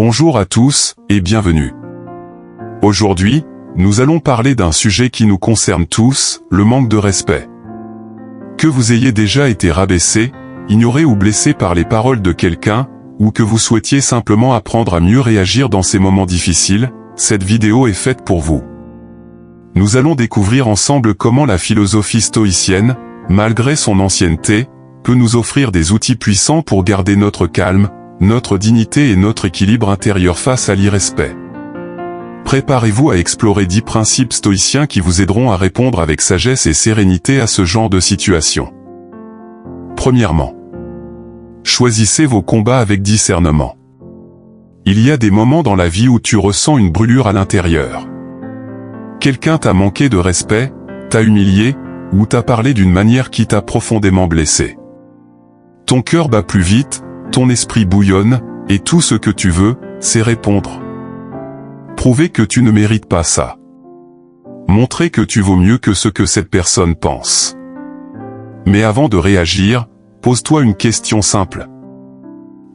Bonjour à tous et bienvenue. Aujourd'hui, nous allons parler d'un sujet qui nous concerne tous, le manque de respect. Que vous ayez déjà été rabaissé, ignoré ou blessé par les paroles de quelqu'un, ou que vous souhaitiez simplement apprendre à mieux réagir dans ces moments difficiles, cette vidéo est faite pour vous. Nous allons découvrir ensemble comment la philosophie stoïcienne, malgré son ancienneté, peut nous offrir des outils puissants pour garder notre calme, notre dignité et notre équilibre intérieur face à l'irrespect. Préparez-vous à explorer 10 principes stoïciens qui vous aideront à répondre avec sagesse et sérénité à ce genre de situation. Premièrement, choisissez vos combats avec discernement. Il y a des moments dans la vie où tu ressens une brûlure à l'intérieur. Quelqu'un t'a manqué de respect, t'a humilié, ou t'a parlé d'une manière qui t'a profondément blessé. Ton cœur bat plus vite, ton esprit bouillonne, et tout ce que tu veux, c'est répondre. Prouver que tu ne mérites pas ça. Montrer que tu vaux mieux que ce que cette personne pense. Mais avant de réagir, pose-toi une question simple.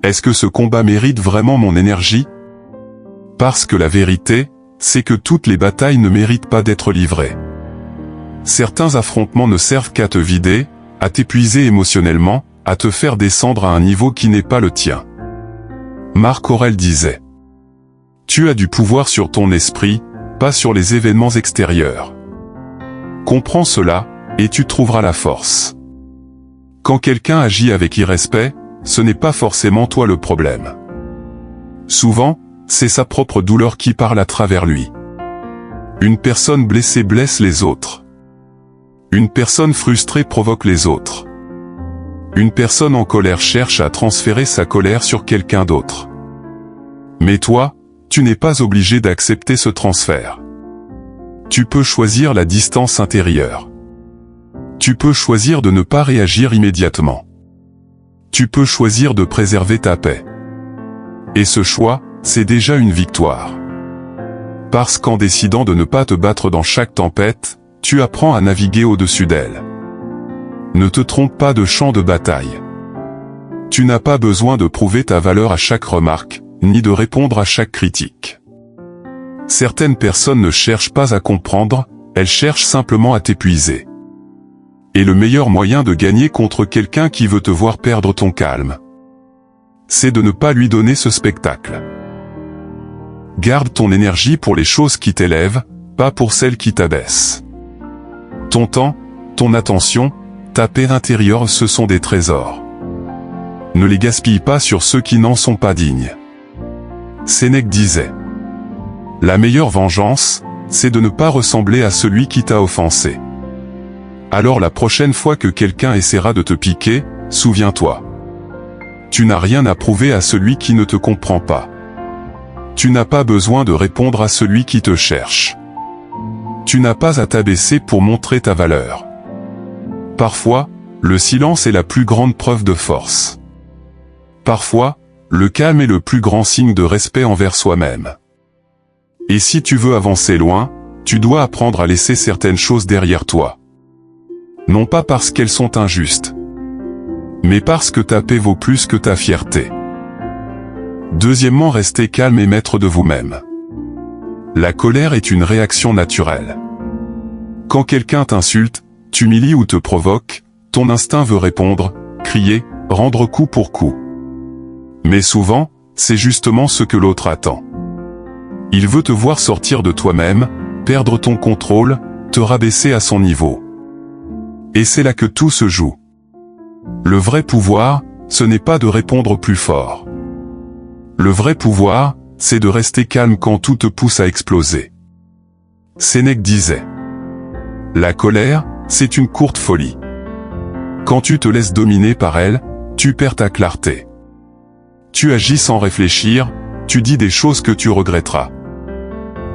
Est-ce que ce combat mérite vraiment mon énergie? Parce que la vérité, c'est que toutes les batailles ne méritent pas d'être livrées. Certains affrontements ne servent qu'à te vider, à t'épuiser émotionnellement, à te faire descendre à un niveau qui n'est pas le tien. Marc Aurèle disait: tu as du pouvoir sur ton esprit, pas sur les événements extérieurs. Comprends cela, et tu trouveras la force. Quand quelqu'un agit avec irrespect, ce n'est pas forcément toi le problème. Souvent, c'est sa propre douleur qui parle à travers lui. Une personne blessée blesse les autres. Une personne frustrée provoque les autres. Une personne en colère cherche à transférer sa colère sur quelqu'un d'autre. Mais toi, tu n'es pas obligé d'accepter ce transfert. Tu peux choisir la distance intérieure. Tu peux choisir de ne pas réagir immédiatement. Tu peux choisir de préserver ta paix. Et ce choix, c'est déjà une victoire. Parce qu'en décidant de ne pas te battre dans chaque tempête, tu apprends à naviguer au-dessus d'elle. Ne te trompe pas de champ de bataille. Tu n'as pas besoin de prouver ta valeur à chaque remarque, ni de répondre à chaque critique. Certaines personnes ne cherchent pas à comprendre, elles cherchent simplement à t'épuiser. Et le meilleur moyen de gagner contre quelqu'un qui veut te voir perdre ton calme, c'est de ne pas lui donner ce spectacle. Garde ton énergie pour les choses qui t'élèvent, pas pour celles qui t'abaissent. Ton temps, ton attention, ta paix intérieure, ce sont des trésors. Ne les gaspille pas sur ceux qui n'en sont pas dignes. Sénèque disait: la meilleure vengeance, c'est de ne pas ressembler à celui qui t'a offensé. Alors la prochaine fois que quelqu'un essaiera de te piquer, souviens-toi. Tu n'as rien à prouver à celui qui ne te comprend pas. Tu n'as pas besoin de répondre à celui qui te cherche. Tu n'as pas à t'abaisser pour montrer ta valeur. Parfois, le silence est la plus grande preuve de force. Parfois, le calme est le plus grand signe de respect envers soi-même. Et si tu veux avancer loin, tu dois apprendre à laisser certaines choses derrière toi. Non pas parce qu'elles sont injustes, mais parce que ta paix vaut plus que ta fierté. Deuxièmement, restez calme et maître de vous-même. La colère est une réaction naturelle. Quand quelqu'un t'insulte, t'humilie ou te provoque, ton instinct veut répondre, crier, rendre coup pour coup. Mais souvent, c'est justement ce que l'autre attend. Il veut te voir sortir de toi-même, perdre ton contrôle, te rabaisser à son niveau. Et c'est là que tout se joue. Le vrai pouvoir, ce n'est pas de répondre plus fort. Le vrai pouvoir, c'est de rester calme quand tout te pousse à exploser. Sénèque disait: la colère, c'est une courte folie. Quand tu te laisses dominer par elle, tu perds ta clarté. Tu agis sans réfléchir, tu dis des choses que tu regretteras.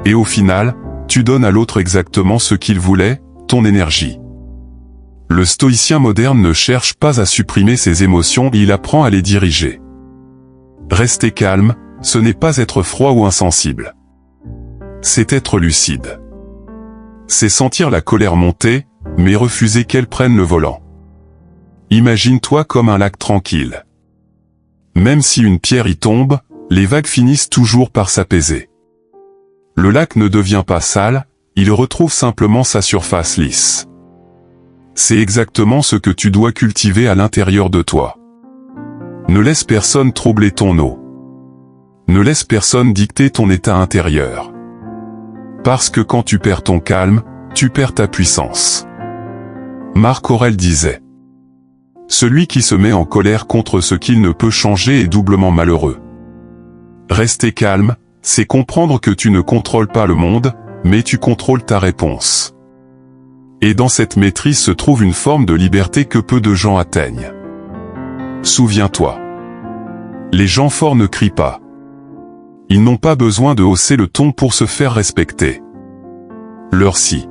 Et au final, tu donnes à l'autre exactement ce qu'il voulait, ton énergie. Le stoïcien moderne ne cherche pas à supprimer ses émotions, il apprend à les diriger. Rester calme, ce n'est pas être froid ou insensible. C'est être lucide. C'est sentir la colère monter, mais refuser qu'elle prenne le volant. Imagine-toi comme un lac tranquille. Même si une pierre y tombe, les vagues finissent toujours par s'apaiser. Le lac ne devient pas sale, il retrouve simplement sa surface lisse. C'est exactement ce que tu dois cultiver à l'intérieur de toi. Ne laisse personne troubler ton eau. Ne laisse personne dicter ton état intérieur. Parce que quand tu perds ton calme, tu perds ta puissance. Marc Aurèle disait: celui qui se met en colère contre ce qu'il ne peut changer est doublement malheureux. Rester calme, c'est comprendre que tu ne contrôles pas le monde, mais tu contrôles ta réponse. Et dans cette maîtrise se trouve une forme de liberté que peu de gens atteignent. Souviens-toi. Les gens forts ne crient pas. Ils n'ont pas besoin de hausser le ton pour se faire respecter. Leur si.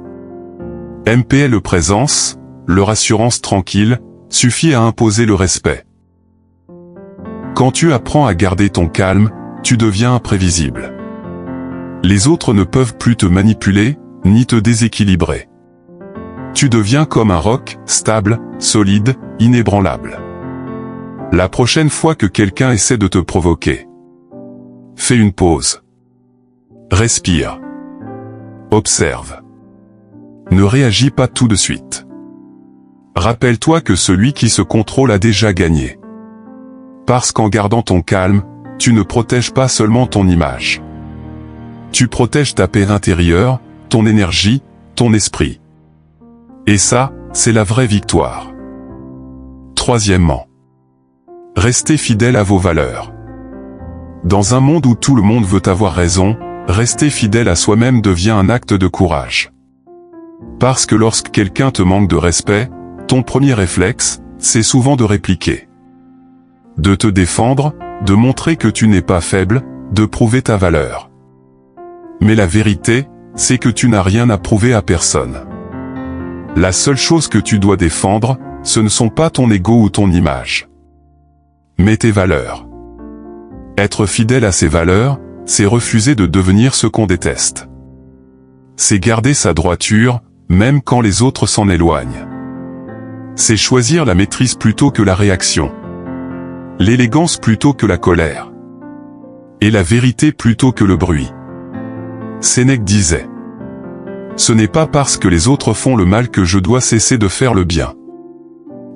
MPL présence, leur assurance tranquille, suffit à imposer le respect. Quand tu apprends à garder ton calme, tu deviens imprévisible. Les autres ne peuvent plus te manipuler, ni te déséquilibrer. Tu deviens comme un roc, stable, solide, inébranlable. La prochaine fois que quelqu'un essaie de te provoquer, fais une pause. Respire. Observe. Ne réagis pas tout de suite. Rappelle-toi que celui qui se contrôle a déjà gagné. Parce qu'en gardant ton calme, tu ne protèges pas seulement ton image. Tu protèges ta paix intérieure, ton énergie, ton esprit. Et ça, c'est la vraie victoire. Troisièmement, restez fidèle à vos valeurs. Dans un monde où tout le monde veut avoir raison, rester fidèle à soi-même devient un acte de courage. Parce que lorsque quelqu'un te manque de respect, ton premier réflexe, c'est souvent de répliquer. De te défendre, de montrer que tu n'es pas faible, de prouver ta valeur. Mais la vérité, c'est que tu n'as rien à prouver à personne. La seule chose que tu dois défendre, ce ne sont pas ton ego ou ton image, mais tes valeurs. Être fidèle à ses valeurs, c'est refuser de devenir ce qu'on déteste. C'est garder sa droiture, même quand les autres s'en éloignent. C'est choisir la maîtrise plutôt que la réaction. L'élégance plutôt que la colère. Et la vérité plutôt que le bruit. Sénèque disait: ce n'est pas parce que les autres font le mal que je dois cesser de faire le bien.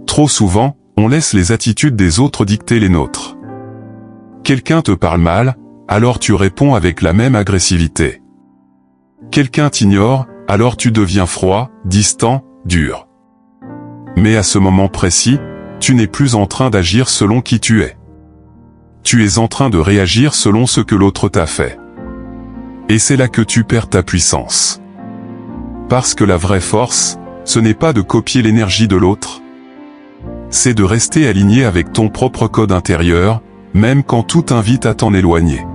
Trop souvent, on laisse les attitudes des autres dicter les nôtres. Quelqu'un te parle mal, alors tu réponds avec la même agressivité. Quelqu'un t'ignore, alors tu deviens froid, distant, dur. Mais à ce moment précis, tu n'es plus en train d'agir selon qui tu es. Tu es en train de réagir selon ce que l'autre t'a fait. Et c'est là que tu perds ta puissance. Parce que la vraie force, ce n'est pas de copier l'énergie de l'autre. C'est de rester aligné avec ton propre code intérieur, même quand tout invite à t'en éloigner.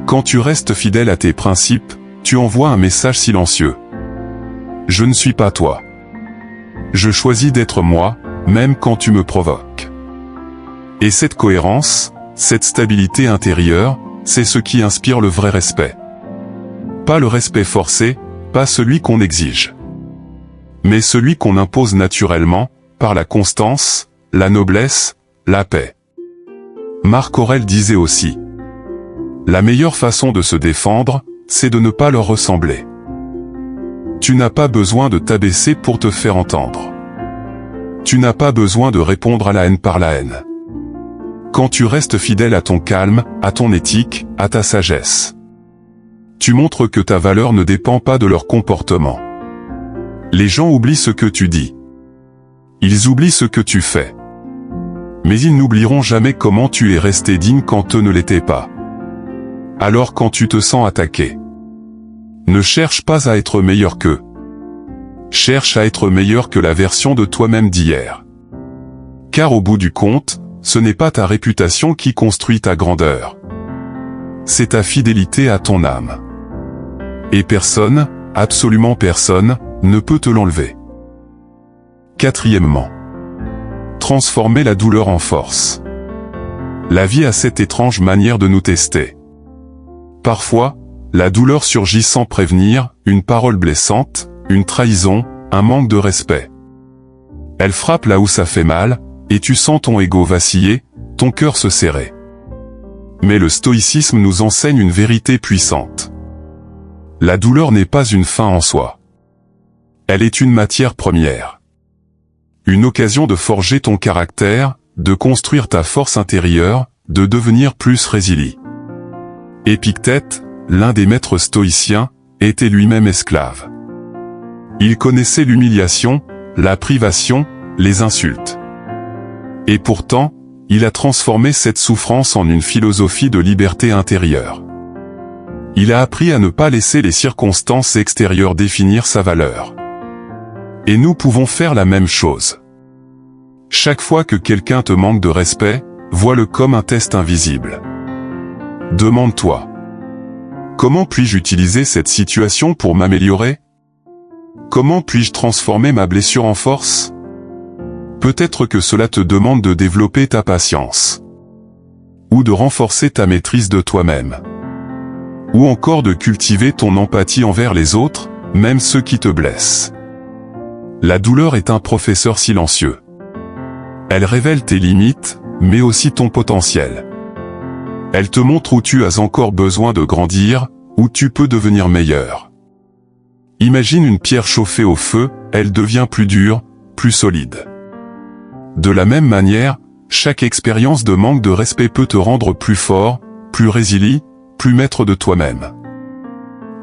Quand tu restes fidèle à tes principes, tu envoies un message silencieux. Je ne suis pas toi. Je choisis d'être moi, même quand tu me provoques. Et cette cohérence, cette stabilité intérieure, c'est ce qui inspire le vrai respect. Pas le respect forcé, pas celui qu'on exige, mais celui qu'on impose naturellement, par la constance, la noblesse, la paix. Marc Aurèle disait aussi: la meilleure façon de se défendre, c'est de ne pas leur ressembler. Tu n'as pas besoin de t'abaisser pour te faire entendre. Tu n'as pas besoin de répondre à la haine par la haine. Quand tu restes fidèle à ton calme, à ton éthique, à ta sagesse, tu montres que ta valeur ne dépend pas de leur comportement. Les gens oublient ce que tu dis. Ils oublient ce que tu fais. Mais ils n'oublieront jamais comment tu es resté digne quand eux ne l'étaient pas. Alors quand tu te sens attaqué, ne cherche pas à être meilleur qu'eux. Cherche à être meilleur que la version de toi-même d'hier. Car au bout du compte, ce n'est pas ta réputation qui construit ta grandeur. C'est ta fidélité à ton âme. Et personne, absolument personne, ne peut te l'enlever. Quatrièmement, transformer la douleur en force. La vie a cette étrange manière de nous tester. Parfois, la douleur surgit sans prévenir, une parole blessante, une trahison, un manque de respect. Elle frappe là où ça fait mal, et tu sens ton ego vaciller, ton cœur se serrer. Mais le stoïcisme nous enseigne une vérité puissante. La douleur n'est pas une fin en soi. Elle est une matière première. Une occasion de forger ton caractère, de construire ta force intérieure, de devenir plus résilient. Épictète, l'un des maîtres stoïciens, était lui-même esclave. Il connaissait l'humiliation, la privation, les insultes. Et pourtant, il a transformé cette souffrance en une philosophie de liberté intérieure. Il a appris à ne pas laisser les circonstances extérieures définir sa valeur. Et nous pouvons faire la même chose. Chaque fois que quelqu'un te manque de respect, vois-le comme un test invisible. Demande-toi: comment puis-je utiliser cette situation pour m'améliorer? Comment puis-je transformer ma blessure en force? Peut-être que cela te demande de développer ta patience. Ou de renforcer ta maîtrise de toi-même. Ou encore de cultiver ton empathie envers les autres, même ceux qui te blessent. La douleur est un professeur silencieux. Elle révèle tes limites, mais aussi ton potentiel. Elle te montre où tu as encore besoin de grandir, où tu peux devenir meilleur. Imagine une pierre chauffée au feu, elle devient plus dure, plus solide. De la même manière, chaque expérience de manque de respect peut te rendre plus fort, plus résilient, plus maître de toi-même.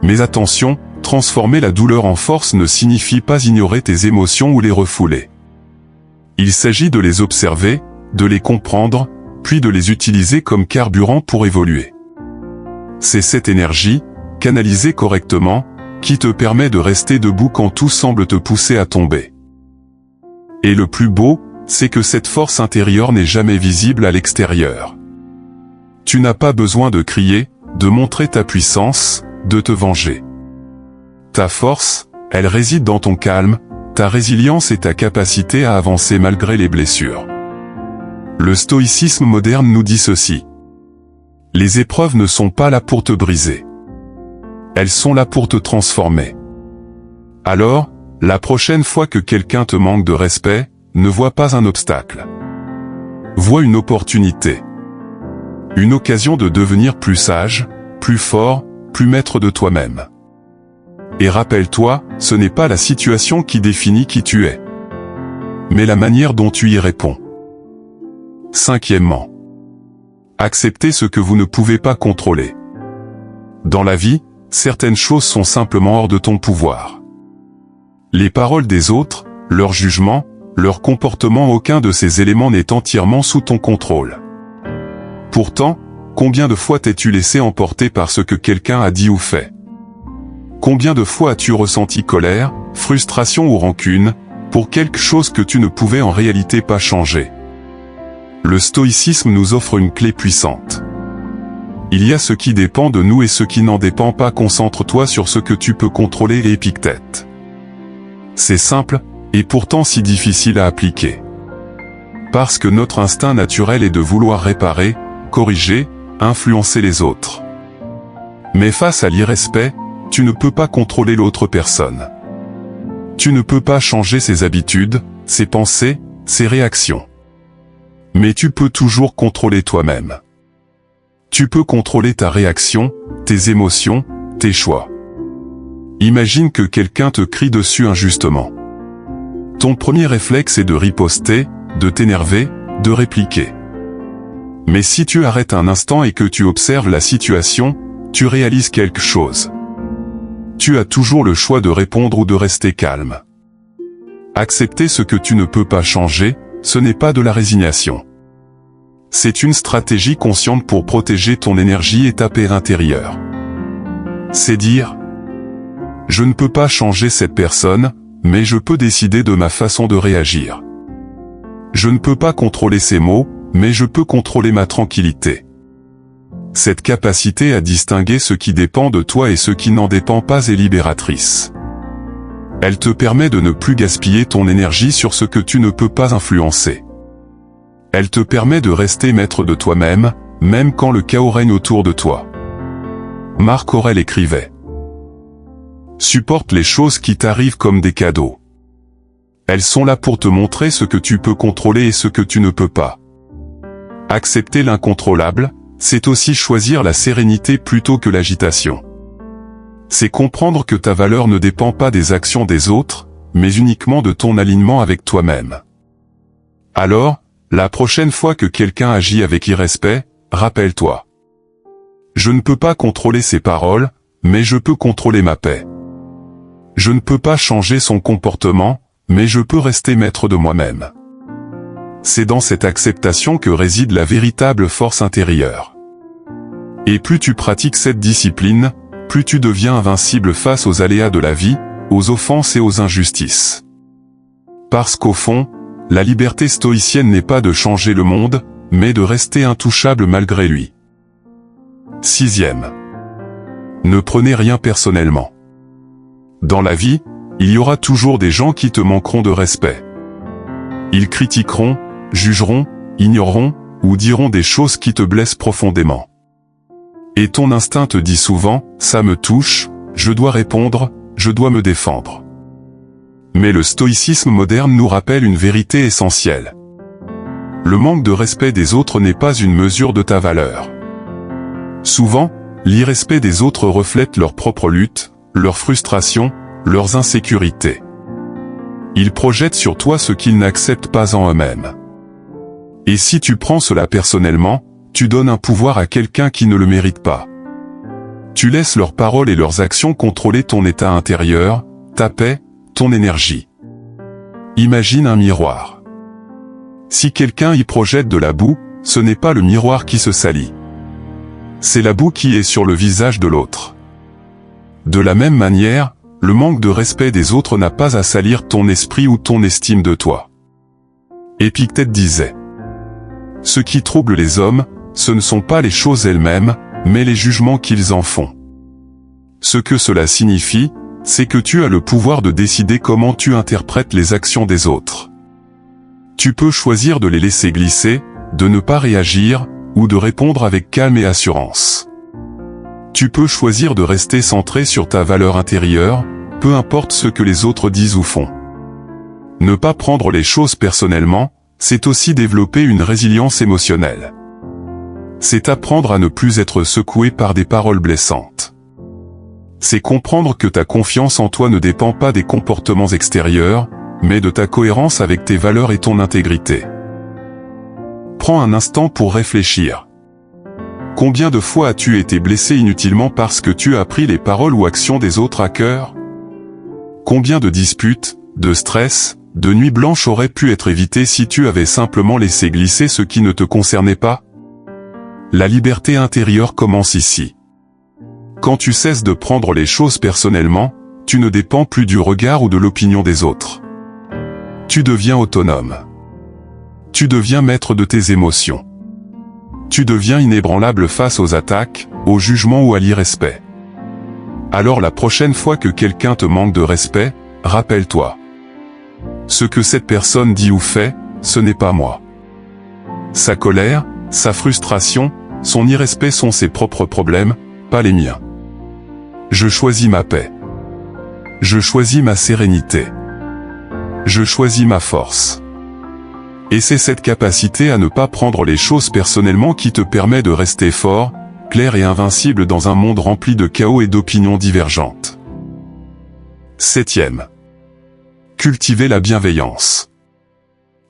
Mais attention, transformer la douleur en force ne signifie pas ignorer tes émotions ou les refouler. Il s'agit de les observer, de les comprendre, puis de les utiliser comme carburant pour évoluer. C'est cette énergie, canalisée correctement, qui te permet de rester debout quand tout semble te pousser à tomber. Et le plus beau, c'est que cette force intérieure n'est jamais visible à l'extérieur. Tu n'as pas besoin de crier, de montrer ta puissance, de te venger. Ta force, elle réside dans ton calme, ta résilience et ta capacité à avancer malgré les blessures. Le stoïcisme moderne nous dit ceci: les épreuves ne sont pas là pour te briser. Elles sont là pour te transformer. Alors, la prochaine fois que quelqu'un te manque de respect, ne vois pas un obstacle. Vois une opportunité. Une occasion de devenir plus sage, plus fort, plus maître de toi-même. Et rappelle-toi, ce n'est pas la situation qui définit qui tu es, mais la manière dont tu y réponds. Cinquièmement, acceptez ce que vous ne pouvez pas contrôler. Dans la vie, certaines choses sont simplement hors de ton pouvoir. Les paroles des autres, leurs jugements, leur comportement, aucun de ces éléments n'est entièrement sous ton contrôle. Pourtant, combien de fois t'es-tu laissé emporter par ce que quelqu'un a dit ou fait? Combien de fois as-tu ressenti colère, frustration ou rancune, pour quelque chose que tu ne pouvais en réalité pas changer? Le stoïcisme nous offre une clé puissante. Il y a ce qui dépend de nous et ce qui n'en dépend pas. Concentre-toi sur ce que tu peux contrôler. Épictète. C'est simple, et pourtant si difficile à appliquer. Parce que notre instinct naturel est de vouloir réparer, corriger, influencer les autres. Mais face à l'irrespect, tu ne peux pas contrôler l'autre personne. Tu ne peux pas changer ses habitudes, ses pensées, ses réactions. Mais tu peux toujours contrôler toi-même. Tu peux contrôler ta réaction, tes émotions, tes choix. Imagine que quelqu'un te crie dessus injustement. Ton premier réflexe est de riposter, de t'énerver, de répliquer. Mais si tu arrêtes un instant et que tu observes la situation, tu réalises quelque chose. Tu as toujours le choix de répondre ou de rester calme. Accepter ce que tu ne peux pas changer, ce n'est pas de la résignation. C'est une stratégie consciente pour protéger ton énergie et ta paix intérieure. C'est dire: je ne peux pas changer cette personne, mais je peux décider de ma façon de réagir. Je ne peux pas contrôler ses mots, mais je peux contrôler ma tranquillité. Cette capacité à distinguer ce qui dépend de toi et ce qui n'en dépend pas est libératrice. Elle te permet de ne plus gaspiller ton énergie sur ce que tu ne peux pas influencer. Elle te permet de rester maître de toi-même, même quand le chaos règne autour de toi. Marc Aurèle écrivait: supporte les choses qui t'arrivent comme des cadeaux. Elles sont là pour te montrer ce que tu peux contrôler et ce que tu ne peux pas. Accepter l'incontrôlable, c'est aussi choisir la sérénité plutôt que l'agitation. C'est comprendre que ta valeur ne dépend pas des actions des autres, mais uniquement de ton alignement avec toi-même. Alors, la prochaine fois que quelqu'un agit avec irrespect, rappelle-toi. Je ne peux pas contrôler ses paroles, mais je peux contrôler ma paix. Je ne peux pas changer son comportement, mais je peux rester maître de moi-même. C'est dans cette acceptation que réside la véritable force intérieure. Et plus tu pratiques cette discipline, plus tu deviens invincible face aux aléas de la vie, aux offenses et aux injustices. Parce qu'au fond, la liberté stoïcienne n'est pas de changer le monde, mais de rester intouchable malgré lui. 6e. Ne prenez rien personnellement. Dans la vie, il y aura toujours des gens qui te manqueront de respect. Ils critiqueront, jugeront, ignoreront, ou diront des choses qui te blessent profondément. Et ton instinct te dit souvent, ça me touche, je dois répondre, je dois me défendre. Mais le stoïcisme moderne nous rappelle une vérité essentielle. Le manque de respect des autres n'est pas une mesure de ta valeur. Souvent, l'irrespect des autres reflète leur propre lutte, leurs frustrations, leurs insécurités. Ils projettent sur toi ce qu'ils n'acceptent pas en eux-mêmes. Et si tu prends cela personnellement, tu donnes un pouvoir à quelqu'un qui ne le mérite pas. Tu laisses leurs paroles et leurs actions contrôler ton état intérieur, ta paix, ton énergie. Imagine un miroir. Si quelqu'un y projette de la boue, ce n'est pas le miroir qui se salit. C'est la boue qui est sur le visage de l'autre. De la même manière, le manque de respect des autres n'a pas à salir ton esprit ou ton estime de toi. Épictète disait: ce qui trouble les hommes, ce ne sont pas les choses elles-mêmes, mais les jugements qu'ils en font. Ce que cela signifie, c'est que tu as le pouvoir de décider comment tu interprètes les actions des autres. Tu peux choisir de les laisser glisser, de ne pas réagir, ou de répondre avec calme et assurance. Tu peux choisir de rester centré sur ta valeur intérieure, peu importe ce que les autres disent ou font. Ne pas prendre les choses personnellement, c'est aussi développer une résilience émotionnelle. C'est apprendre à ne plus être secoué par des paroles blessantes. C'est comprendre que ta confiance en toi ne dépend pas des comportements extérieurs, mais de ta cohérence avec tes valeurs et ton intégrité. Prends un instant pour réfléchir. Combien de fois as-tu été blessé inutilement parce que tu as pris les paroles ou actions des autres à cœur? Combien de disputes, de stress, de nuits blanches auraient pu être évitées si tu avais simplement laissé glisser ce qui ne te concernait pas? La liberté intérieure commence ici. Quand tu cesses de prendre les choses personnellement, tu ne dépends plus du regard ou de l'opinion des autres. Tu deviens autonome. Tu deviens maître de tes émotions. Tu deviens inébranlable face aux attaques, au jugement ou à l'irrespect. Alors la prochaine fois que quelqu'un te manque de respect, rappelle-toi. Ce que cette personne dit ou fait, ce n'est pas moi. Sa colère, sa frustration, son irrespect sont ses propres problèmes, pas les miens. Je choisis ma paix. Je choisis ma sérénité. Je choisis ma force. Et c'est cette capacité à ne pas prendre les choses personnellement qui te permet de rester fort, clair et invincible dans un monde rempli de chaos et d'opinions divergentes. 7e. Cultiver la bienveillance.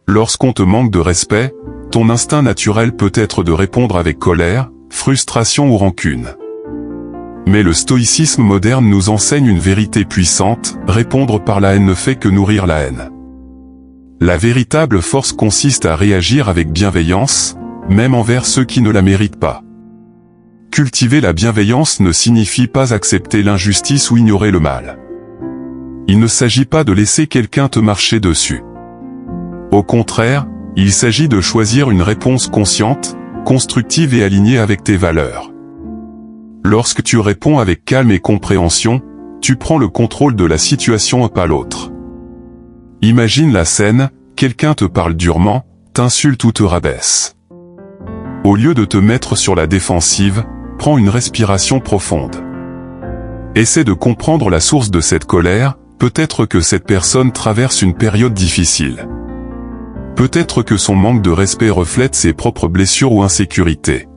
Lorsqu'on te manque de respect, ton instinct naturel peut être de répondre avec colère, frustration ou rancune. Mais le stoïcisme moderne nous enseigne une vérité puissante: répondre par la haine ne fait que nourrir la haine. La véritable force consiste à réagir avec bienveillance, même envers ceux qui ne la méritent pas. Cultiver la bienveillance ne signifie pas accepter l'injustice ou ignorer le mal. Il ne s'agit pas de laisser quelqu'un te marcher dessus. Au contraire, il s'agit de choisir une réponse consciente, constructive et alignée avec tes valeurs. Lorsque tu réponds avec calme et compréhension, tu prends le contrôle de la situation et pas l'autre. Imagine la scène, quelqu'un te parle durement, t'insulte ou te rabaisse. Au lieu de te mettre sur la défensive, prends une respiration profonde. Essaie de comprendre la source de cette colère, peut-être que cette personne traverse une période difficile. Peut-être que son manque de respect reflète ses propres blessures ou insécurités.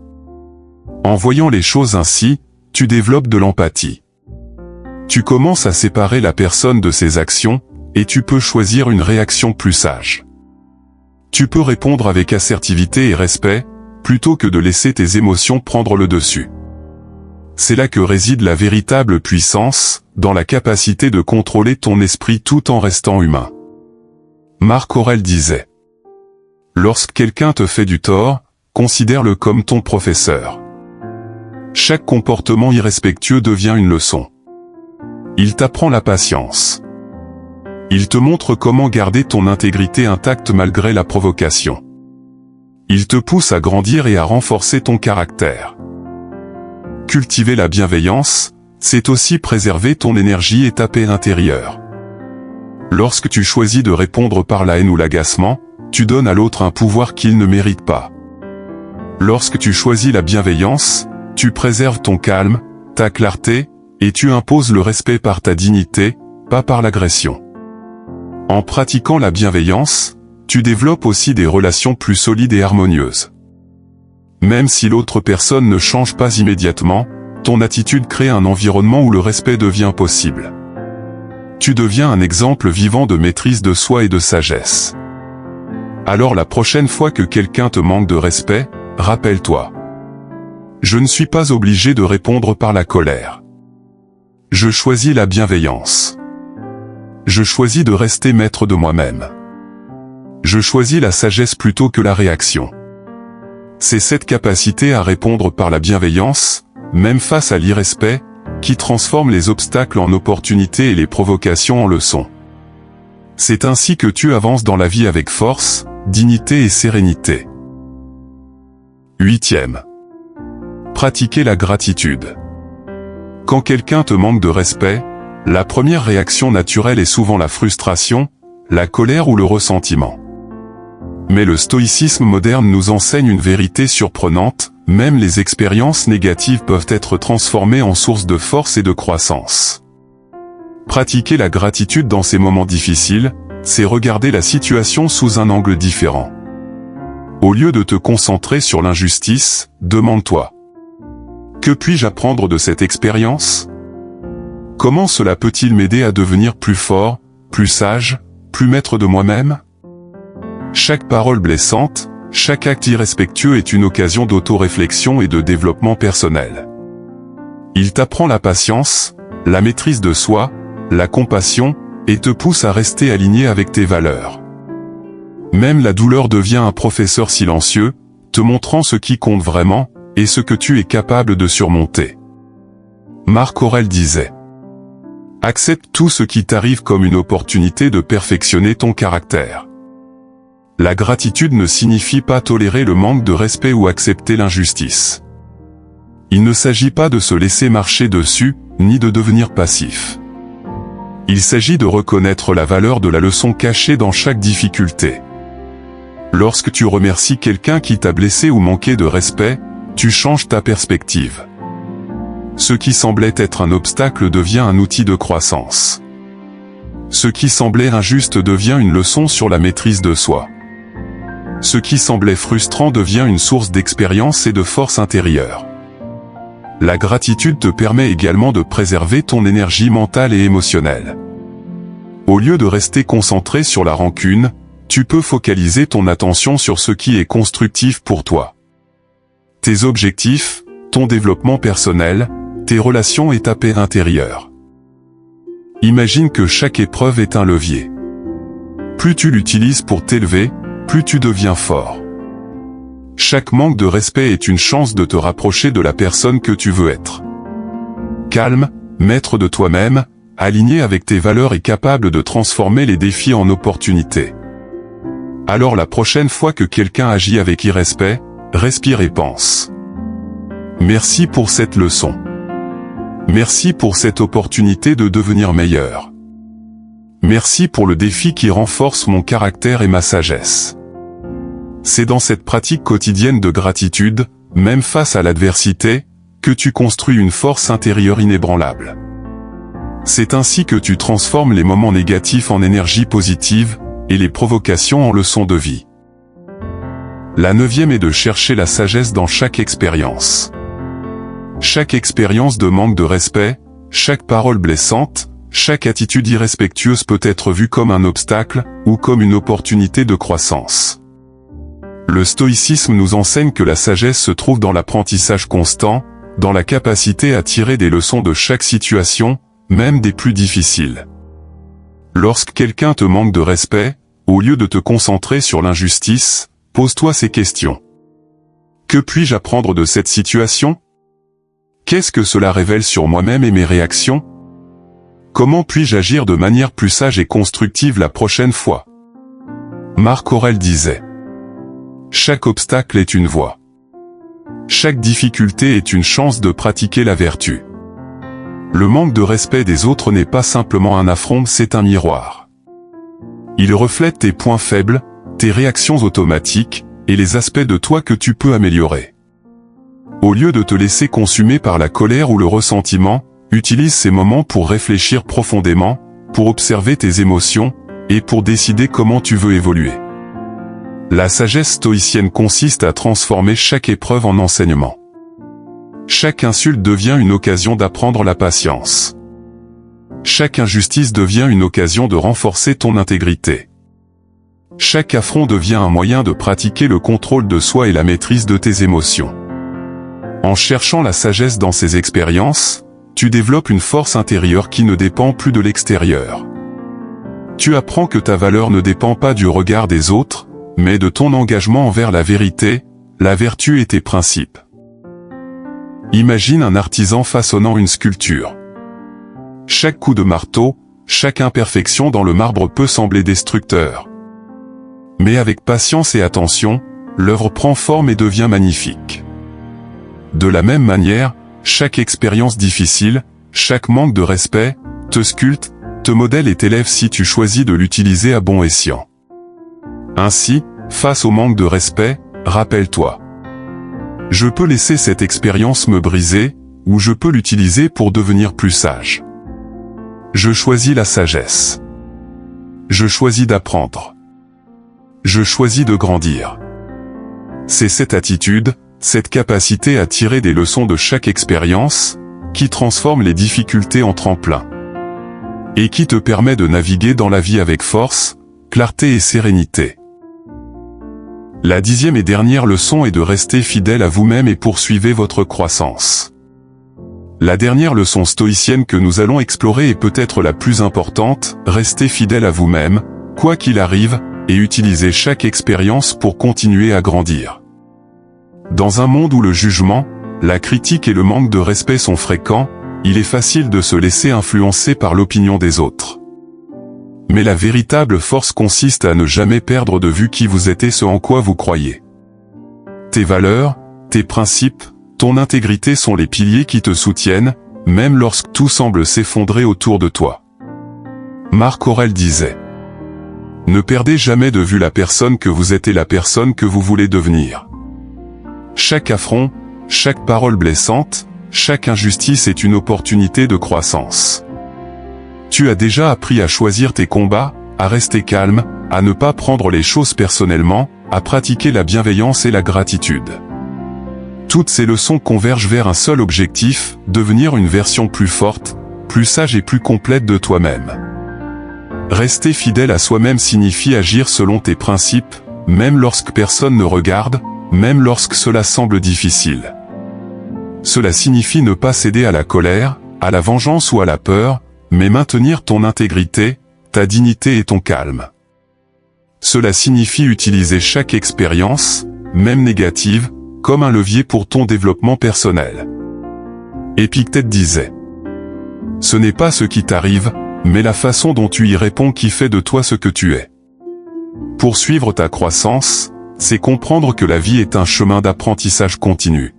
En voyant les choses ainsi, tu développes de l'empathie. Tu commences à séparer la personne de ses actions, et tu peux choisir une réaction plus sage. Tu peux répondre avec assertivité et respect, plutôt que de laisser tes émotions prendre le dessus. C'est là que réside la véritable puissance, dans la capacité de contrôler ton esprit tout en restant humain. Marc Aurèle disait: lorsque quelqu'un te fait du tort, considère-le comme ton professeur. Chaque comportement irrespectueux devient une leçon. Il t'apprend la patience. Il te montre comment garder ton intégrité intacte malgré la provocation. Il te pousse à grandir et à renforcer ton caractère. Cultiver la bienveillance, c'est aussi préserver ton énergie et ta paix intérieure. Lorsque tu choisis de répondre par la haine ou l'agacement, tu donnes à l'autre un pouvoir qu'il ne mérite pas. Lorsque tu choisis la bienveillance, tu préserves ton calme, ta clarté, et tu imposes le respect par ta dignité, pas par l'agression. En pratiquant la bienveillance, tu développes aussi des relations plus solides et harmonieuses. Même si l'autre personne ne change pas immédiatement, ton attitude crée un environnement où le respect devient possible. Tu deviens un exemple vivant de maîtrise de soi et de sagesse. Alors la prochaine fois que quelqu'un te manque de respect, rappelle-toi: je ne suis pas obligé de répondre par la colère. Je choisis la bienveillance. Je choisis de rester maître de moi-même. Je choisis la sagesse plutôt que la réaction. C'est cette capacité à répondre par la bienveillance, même face à l'irrespect, qui transforme les obstacles en opportunités et les provocations en leçons. C'est ainsi que tu avances dans la vie avec force, dignité et sérénité. 8e. Pratiquer la gratitude. Quand quelqu'un te manque de respect, la première réaction naturelle est souvent la frustration, la colère ou le ressentiment. Mais le stoïcisme moderne nous enseigne une vérité surprenante: même les expériences négatives peuvent être transformées en source de force et de croissance. Pratiquer la gratitude dans ces moments difficiles, c'est regarder la situation sous un angle différent. Au lieu de te concentrer sur l'injustice, demande-toi: que puis-je apprendre de cette expérience? Comment cela peut-il m'aider à devenir plus fort, plus sage, plus maître de moi-même? Chaque parole blessante, chaque acte irrespectueux est une occasion d'auto-réflexion et de développement personnel. Il t'apprend la patience, la maîtrise de soi, la compassion, et te pousse à rester aligné avec tes valeurs. Même la douleur devient un professeur silencieux, te montrant ce qui compte vraiment, et ce que tu es capable de surmonter. Marc Aurèle disait: accepte tout ce qui t'arrive comme une opportunité de perfectionner ton caractère. La gratitude ne signifie pas tolérer le manque de respect ou accepter l'injustice. Il ne s'agit pas de se laisser marcher dessus, ni de devenir passif. Il s'agit de reconnaître la valeur de la leçon cachée dans chaque difficulté. Lorsque tu remercies quelqu'un qui t'a blessé ou manqué de respect, tu changes ta perspective. Ce qui semblait être un obstacle devient un outil de croissance. Ce qui semblait injuste devient une leçon sur la maîtrise de soi. Ce qui semblait frustrant devient une source d'expérience et de force intérieure. La gratitude te permet également de préserver ton énergie mentale et émotionnelle. Au lieu de rester concentré sur la rancune, tu peux focaliser ton attention sur ce qui est constructif pour toi. Tes objectifs, ton développement personnel, tes relations et ta paix intérieure. Imagine que chaque épreuve est un levier. Plus tu l'utilises pour t'élever, plus tu deviens fort. Chaque manque de respect est une chance de te rapprocher de la personne que tu veux être. Calme, maître de toi-même, aligné avec tes valeurs et capable de transformer les défis en opportunités. Alors la prochaine fois que quelqu'un agit avec irrespect, respire et pense: merci pour cette leçon. Merci pour cette opportunité de devenir meilleur. Merci pour le défi qui renforce mon caractère et ma sagesse. C'est dans cette pratique quotidienne de gratitude, même face à l'adversité, que tu construis une force intérieure inébranlable. C'est ainsi que tu transformes les moments négatifs en énergie positive, et les provocations en leçons de vie. La 9e est de chercher la sagesse dans chaque expérience. chaque expérience de manque de respect, chaque parole blessante, chaque attitude irrespectueuse peut être vue comme un obstacle ou comme une opportunité de croissance. Le stoïcisme nous enseigne que la sagesse se trouve dans l'apprentissage constant, dans la capacité à tirer des leçons de chaque situation, même des plus difficiles. Lorsque quelqu'un te manque de respect, au lieu de te concentrer sur l'injustice, pose-toi ces questions. Que puis-je apprendre de cette situation? Qu'est-ce que cela révèle sur moi-même et mes réactions? Comment puis-je agir de manière plus sage et constructive la prochaine fois? Marc Aurèle disait: chaque obstacle est une voie. Chaque difficulté est une chance de pratiquer la vertu. Le manque de respect des autres n'est pas simplement un affront, c'est un miroir. Il reflète tes points faibles, tes réactions automatiques, et les aspects de toi que tu peux améliorer. Au lieu de te laisser consumer par la colère ou le ressentiment, utilise ces moments pour réfléchir profondément, pour observer tes émotions, et pour décider comment tu veux évoluer. La sagesse stoïcienne consiste à transformer chaque épreuve en enseignement. Chaque insulte devient une occasion d'apprendre la patience. Chaque injustice devient une occasion de renforcer ton intégrité. Chaque affront devient un moyen de pratiquer le contrôle de soi et la maîtrise de tes émotions. En cherchant la sagesse dans ces expériences, tu développes une force intérieure qui ne dépend plus de l'extérieur. Tu apprends que ta valeur ne dépend pas du regard des autres, mais de ton engagement envers la vérité, la vertu et tes principes. Imagine un artisan façonnant une sculpture. Chaque coup de marteau, chaque imperfection dans le marbre peut sembler destructeur. Mais avec patience et attention, l'œuvre prend forme et devient magnifique. De la même manière, chaque expérience difficile, chaque manque de respect, te sculpte, te modèle et t'élève si tu choisis de l'utiliser à bon escient. Ainsi, face au manque de respect, rappelle-toi. Je peux laisser cette expérience me briser, ou je peux l'utiliser pour devenir plus sage. Je choisis la sagesse. Je choisis d'apprendre. Je choisis de grandir. C'est cette attitude, cette capacité à tirer des leçons de chaque expérience, qui transforme les difficultés en tremplin. Et qui te permet de naviguer dans la vie avec force, clarté et sérénité. La 10e et dernière leçon est de rester fidèle à vous-même et poursuivez votre croissance. La dernière leçon stoïcienne que nous allons explorer est peut-être la plus importante, restez fidèle à vous-même, quoi qu'il arrive, et utilisez chaque expérience pour continuer à grandir. Dans un monde où le jugement, la critique et le manque de respect sont fréquents, il est facile de se laisser influencer par l'opinion des autres. Mais la véritable force consiste à ne jamais perdre de vue qui vous êtes et ce en quoi vous croyez. Tes valeurs, tes principes, ton intégrité sont les piliers qui te soutiennent, même lorsque tout semble s'effondrer autour de toi. Marc Aurèle disait: ne perdez jamais de vue la personne que vous êtes et la personne que vous voulez devenir. Chaque affront, chaque parole blessante, chaque injustice est une opportunité de croissance. Tu as déjà appris à choisir tes combats, à rester calme, à ne pas prendre les choses personnellement, à pratiquer la bienveillance et la gratitude. Toutes ces leçons convergent vers un seul objectif, devenir une version plus forte, plus sage et plus complète de toi-même. Rester fidèle à soi-même signifie agir selon tes principes, même lorsque personne ne regarde, même lorsque cela semble difficile. Cela signifie ne pas céder à la colère, à la vengeance ou à la peur, mais maintenir ton intégrité, ta dignité et ton calme. Cela signifie utiliser chaque expérience, même négative, comme un levier pour ton développement personnel. Épictète disait: ce n'est pas ce qui t'arrive, mais la façon dont tu y réponds qui fait de toi ce que tu es. Poursuivre ta croissance, c'est comprendre que la vie est un chemin d'apprentissage continu.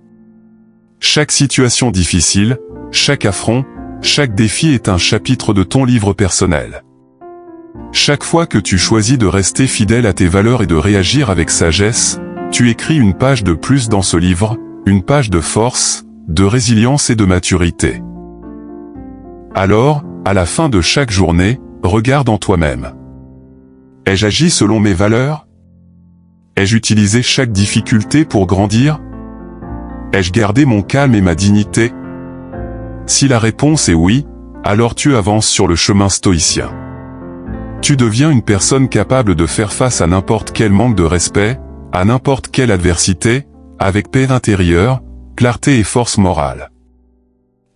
Chaque situation difficile, chaque affront, chaque défi est un chapitre de ton livre personnel. Chaque fois que tu choisis de rester fidèle à tes valeurs et de réagir avec sagesse, tu écris une page de plus dans ce livre, une page de force, de résilience et de maturité. Alors, à la fin de chaque journée, regarde en toi-même. Ai-je agi selon mes valeurs? Ai-je utilisé chaque difficulté pour grandir? Ai-je gardé mon calme et ma dignité? Si la réponse est oui, alors tu avances sur le chemin stoïcien. Tu deviens une personne capable de faire face à n'importe quel manque de respect, à n'importe quelle adversité, avec paix intérieure, clarté et force morale.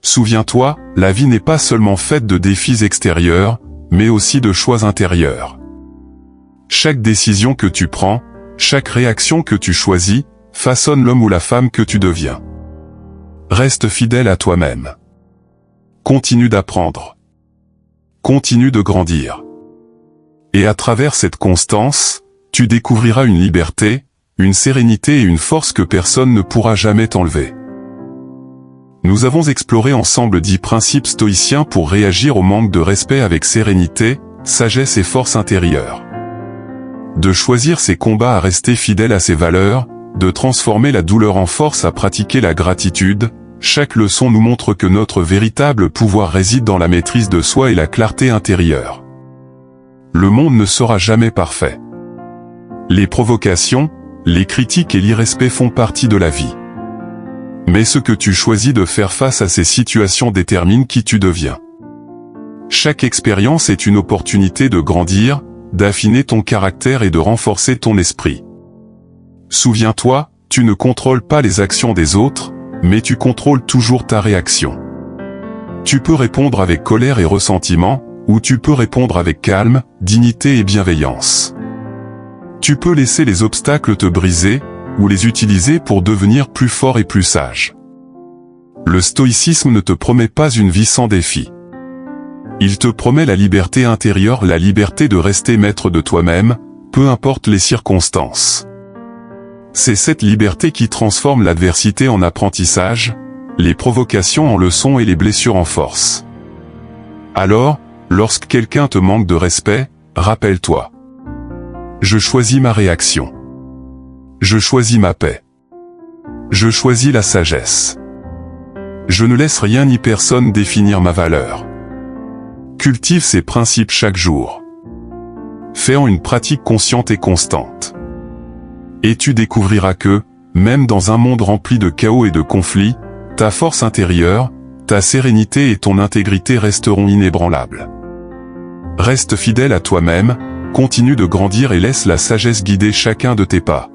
Souviens-toi, la vie n'est pas seulement faite de défis extérieurs, mais aussi de choix intérieurs. Chaque décision que tu prends, chaque réaction que tu choisis, façonne l'homme ou la femme que tu deviens. Reste fidèle à toi-même. Continue d'apprendre. Continue de grandir. Et à travers cette constance, tu découvriras une liberté, une sérénité et une force que personne ne pourra jamais t'enlever. Nous avons exploré ensemble 10 principes stoïciens pour réagir au manque de respect avec sérénité, sagesse et force intérieure. De choisir ses combats à rester fidèle à ses valeurs, de transformer la douleur en force à pratiquer la gratitude, chaque leçon nous montre que notre véritable pouvoir réside dans la maîtrise de soi et la clarté intérieure. Le monde ne sera jamais parfait. Les provocations, les critiques et l'irrespect font partie de la vie. Mais ce que tu choisis de faire face à ces situations détermine qui tu deviens. Chaque expérience est une opportunité de grandir, d'affiner ton caractère et de renforcer ton esprit. Souviens-toi, tu ne contrôles pas les actions des autres, mais tu contrôles toujours ta réaction. Tu peux répondre avec colère et ressentiment, ou tu peux répondre avec calme, dignité et bienveillance. Tu peux laisser les obstacles te briser, ou les utiliser pour devenir plus fort et plus sage. Le stoïcisme ne te promet pas une vie sans défi. Il te promet la liberté intérieure, la liberté de rester maître de toi-même, peu importe les circonstances. C'est cette liberté qui transforme l'adversité en apprentissage, les provocations en leçons et les blessures en force. Alors, lorsque quelqu'un te manque de respect, rappelle-toi. Je choisis ma réaction. Je choisis ma paix. Je choisis la sagesse. Je ne laisse rien ni personne définir ma valeur. Cultive ces principes chaque jour. Fais-en une pratique consciente et constante. Et tu découvriras que, même dans un monde rempli de chaos et de conflits, ta force intérieure, ta sérénité et ton intégrité resteront inébranlables. Reste fidèle à toi-même, continue de grandir et laisse la sagesse guider chacun de tes pas.